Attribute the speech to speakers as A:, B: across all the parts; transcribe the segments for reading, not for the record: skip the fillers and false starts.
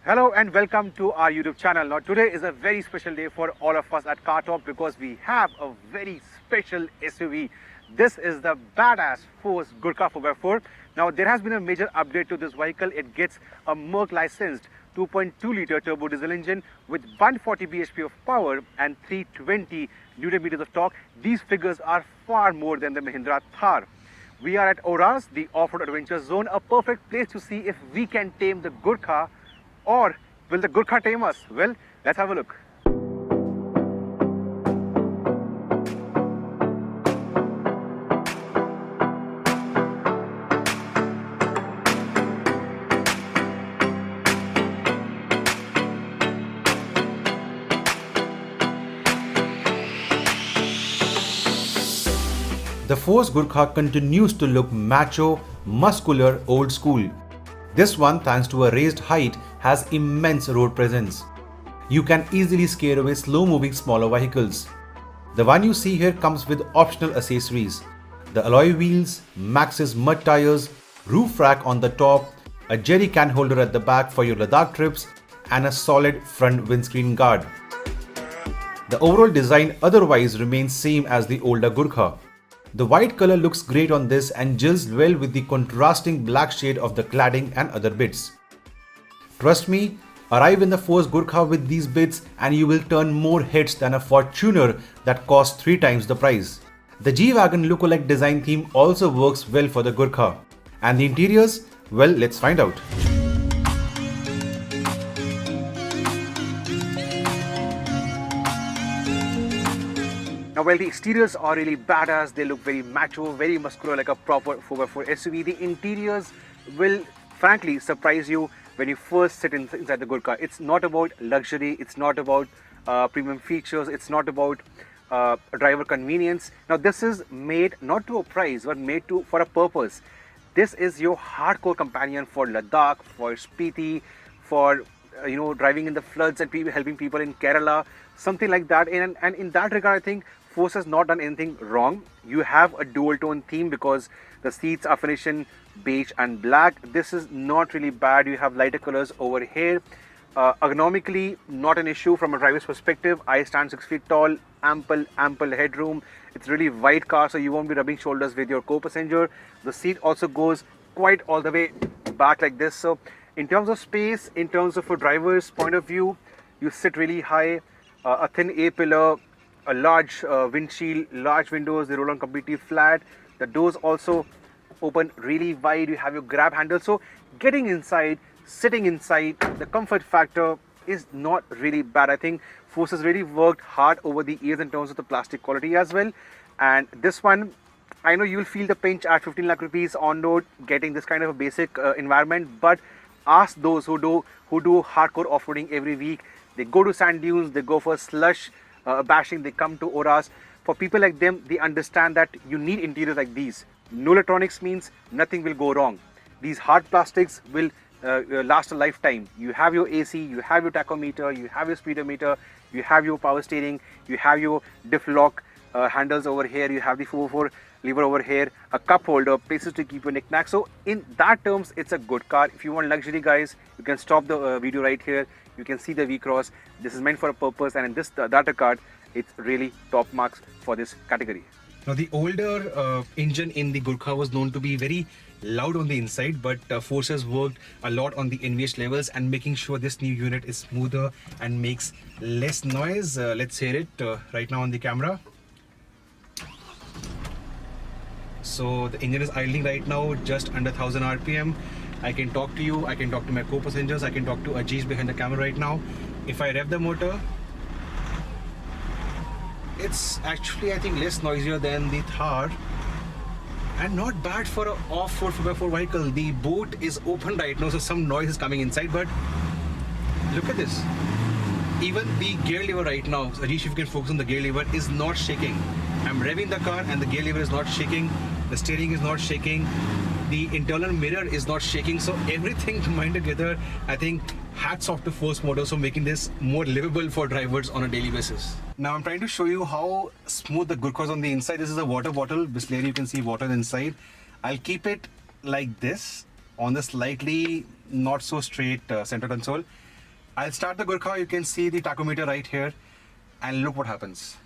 A: Hello and welcome to our YouTube channel. Now today is a very special day for all of us at CarToq because we have a very special SUV. This is the badass Force Gurkha 4x4. Now there has been a major update to this vehicle. It gets a Merc licensed 2.2 litre turbo diesel engine with 140 bhp of power and 320 Newton meters of torque. These figures are far more than the Mahindra Thar. We are at Oras, the off-road adventure zone, a perfect place to see if we can tame the Gurkha. Or will the Gurkha tame us? Well, let's have a look.
B: The Force Gurkha continues to look macho, muscular, old school. This one, thanks to a raised height, has immense road presence. You can easily scare away slow-moving smaller vehicles. The one you see here comes with optional accessories: the alloy wheels, Maxxis mud tires, roof rack on the top, a jerry can holder at the back for your Ladakh trips, and a solid front windscreen guard. The overall design otherwise remains same as the older Gurkha. The white color looks great on this and gels well with the contrasting black shade of the cladding and other bits. Trust me, arrive in the Force Gurkha with these bits and you will turn more heads than a Fortuner that costs 3 times the price. The G-Wagon lookalike design theme also works well for the Gurkha. And the interiors? Well, let's find out.
A: Now while the exteriors are really badass, they look very macho, very muscular like a proper 4x4 SUV, the interiors will frankly surprise you when you first sit inside the Gurkha. It's not about luxury, it's not about premium features, it's not about driver convenience. Now this is made not to a price but made for a purpose. This is your hardcore companion for Ladakh, for Spiti, for driving in the floods and helping people in Kerala, something like that. And in that regard, I think Force has not done anything wrong. You have a dual tone theme because the seats are finished in beige and black. This is not really bad. You have lighter colors over here. Ergonomically, not an issue from a driver's perspective. I stand 6 feet tall, ample headroom. It's really wide car, so you won't be rubbing shoulders with your co-passenger. The seat also goes quite all the way back like this. So in terms of space, in terms of a driver's point of view, you sit really high, a thin A-pillar, a large windshield, large windows, they roll on completely flat. The doors also open really wide. You have your grab handle. So getting inside, sitting inside, the comfort factor is not really bad. I think Force has really worked hard over the years in terms of the plastic quality as well. And this one, I know you'll feel the pinch at 15 lakh rupees on road getting this kind of a basic environment, but ask those who do hardcore off-roading every week. They go to sand dunes, they go for slush bashing, they come to Oras. For people like them, they understand that you need interiors like these. No electronics means nothing will go wrong. These hard plastics will last a lifetime. You have your AC, you have your tachometer, you have your speedometer, you have your power steering, you have your diff lock handles over here, you have the 4x4 lever over here, a cup holder, places to keep your knick-knack. So in that terms, it's a good car. If you want luxury, guys, you can stop the video right here. You can see the V-Cross. This is meant for a purpose, and in this that regard, it's really top marks for this category.
C: Now the older engine in the Gurkha was known to be very loud on the inside, but Force has worked a lot on the NVH levels and making sure this new unit is smoother and makes less noise. Let's hear it right now on the camera. So the engine is idling right now just under 1000 RPM. I can talk to you, I can talk to my co-passengers, I can talk to Ajish behind the camera right now. If I rev the motor, it's actually, I think, less noisier than the Thar and not bad for an off-road 4x4 vehicle. The boot is open right now, so some noise is coming inside, but look at this. Even the gear lever right now, Ajish, if you can focus on the gear lever, is not shaking. I'm revving the car and the gear lever is not shaking. The steering is not shaking. The internal mirror is not shaking. So everything combined together, I think, hats off to Force Motors for making this more livable for drivers on a daily basis. Now I'm trying to show you how smooth the Gurkha is on the inside. This is a water bottle. Bisleri, you can see water inside. I'll keep it like this on the slightly not so straight center console. I'll start the Gurkha. You can see the tachometer right here, and look what happens.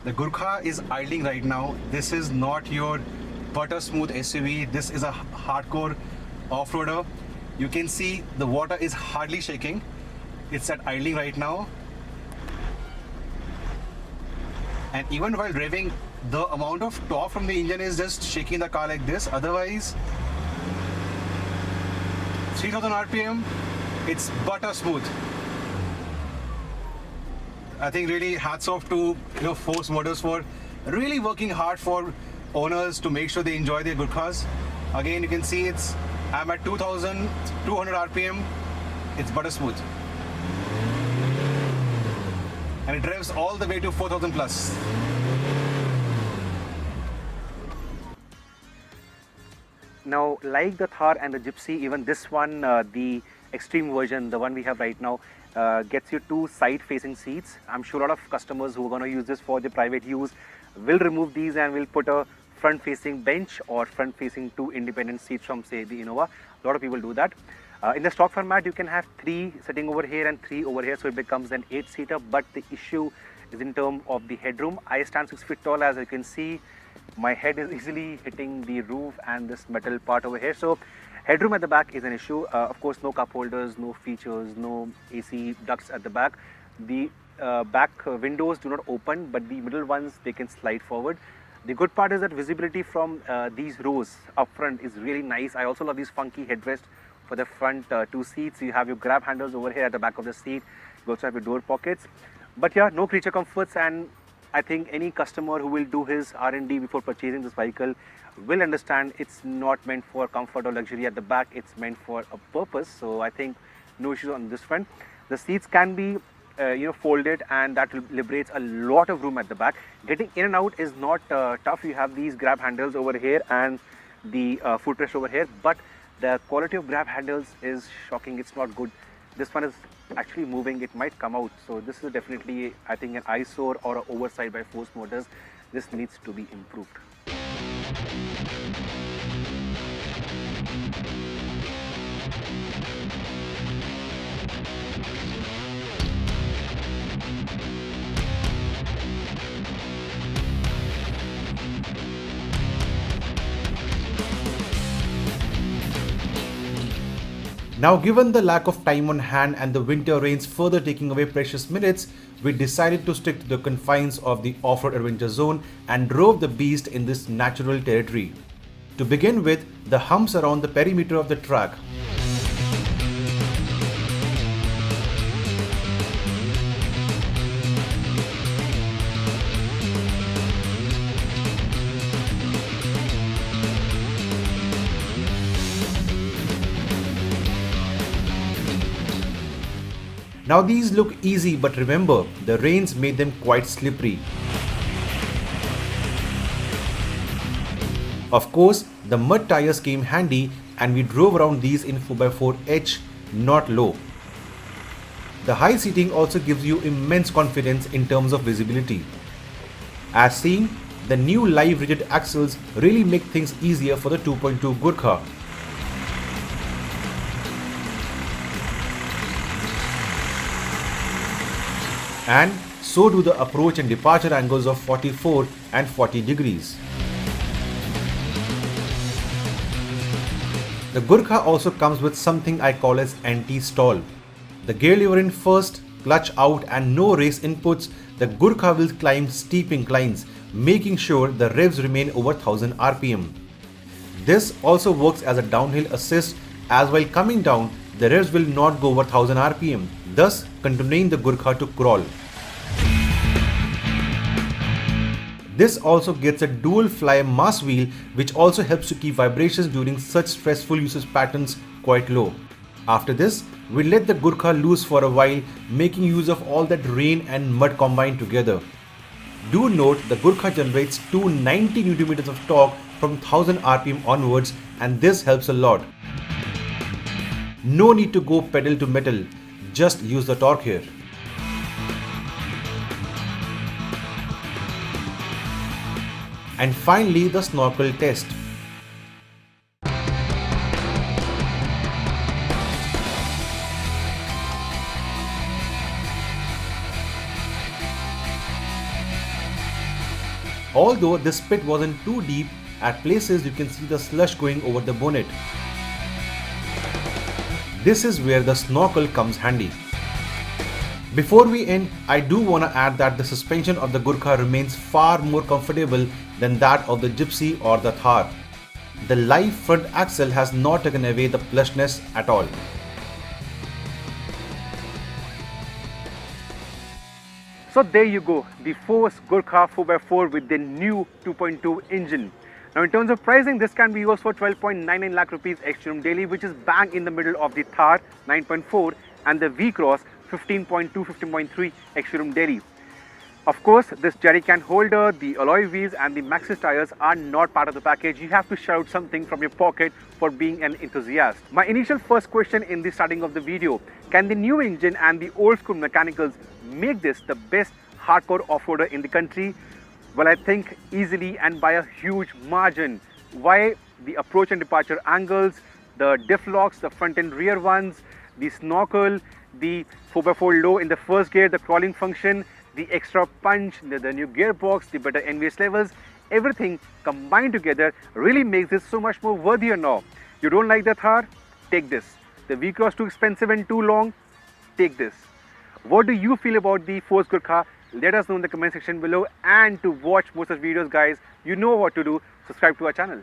C: The Gurkha is idling right now. This is not your butter smooth SUV. This is a hardcore off-roader. You can see the water is hardly shaking. It's at idling right now. And even while revving, the amount of torque from the engine is just shaking the car like this. Otherwise, 3000 RPM, it's butter smooth. I think really hats off to Force Motors for really working hard for owners to make sure they enjoy their Gurkhas. Again, you can see I'm at 2200 RPM. It's butter smooth. And it revs all the way to 4000 plus.
A: Now, like the Thar and the Gypsy, even this one, the Xtreme version, the one we have right now, gets you 2 side-facing seats. I'm sure a lot of customers who are going to use this for their private use will remove these and will put a front-facing bench or front-facing 2 independent seats from, say, the Innova. A lot of people do that. In the stock format, you can have 3 sitting over here and 3 over here, so it becomes an 8-seater. But the issue is in terms of the headroom. I stand 6 feet tall, as you can see. My head is easily hitting the roof and this metal part over here. So headroom at the back is an issue. Of course, no cup holders, no features, no AC ducts at the back. The back windows do not open, but the middle ones, they can slide forward. The good part is that visibility from these rows up front is really nice. I also love these funky headrests for the front 2 seats. You have your grab handles over here at the back of the seat. You also have your door pockets. But yeah, no creature comforts, and I think any customer who will do his R&D before purchasing this vehicle will understand it's not meant for comfort or luxury at the back. It's meant for a purpose. So I think no issues on this front. The seats can be folded, and that liberates a lot of room at the back. Getting in and out is not tough. You have these grab handles over here and the footrest over here, but the quality of grab handles is shocking. It's not good. This one is actually moving. It might come out. So this is definitely, I think, an eyesore or an oversight by Force Motors. This needs to be improved.
B: Now, given the lack of time on hand and the winter rains further taking away precious minutes, we decided to stick to the confines of the off-road adventure zone and drove the beast in this natural territory. To begin with, the humps around the perimeter of the track. Now these look easy, but remember, the rains made them quite slippery. Of course, the mud tires came handy and we drove around these in 4x4H, not low. The high seating also gives you immense confidence in terms of visibility. As seen, the new live rigid axles really make things easier for the 2.2 Gurkha. And so do the approach and departure angles of 44 and 40 degrees. The Gurkha also comes with something I call as anti-stall. The gear lever in first, clutch out and no race inputs, the Gurkha will climb steep inclines, making sure the revs remain over 1000 RPM. This also works as a downhill assist, as while coming down, the revs will not go over 1000 RPM, thus continuing the Gurkha to crawl. This also gets a dual fly mass wheel, which also helps to keep vibrations during such stressful usage patterns quite low. After this, we let the Gurkha loose for a while, making use of all that rain and mud combined together. Do note the Gurkha generates 290 Nm of torque from 1000 RPM onwards, and this helps a lot. No need to go pedal to metal, just use the torque here. And finally, the snorkel test. Although this pit wasn't too deep, at places you can see the slush going over the bonnet. This is where the snorkel comes handy. Before we end, I do want to add that the suspension of the Gurkha remains far more comfortable than that of the Gypsy or the Thar. The live front axle has not taken away the plushness at all.
A: So there you go, the Force Gurkha 4x4 with the new 2.2 engine. Now in terms of pricing, this can be yours for 12.99 lakh rupees Xtreme daily, which is bang in the middle of the Thar 9.4 and the V-Cross 15.2, 15.3 Xtreme daily. Of course, this jerry can holder, the alloy wheels and the Maxxis tires are not part of the package. You have to shout something from your pocket for being an enthusiast. My initial first question in the starting of the video, can the new engine and the old school mechanicals make this the best hardcore off-roader in the country? Well, I think easily and by a huge margin. Why? The approach and departure angles, the diff locks, the front and rear ones, the snorkel, the 4x4 low in the first gear, the crawling function, the extra punch, the new gearbox, the better NVS levels, everything combined together really makes this so much more worthier now. You don't like the Thar? Take this. The V-Cross too expensive and too long? Take this. What do you feel about the Force Gurkha? Let us know in the comment section below, and to watch more such videos guys, you know what to do. Subscribe to our channel.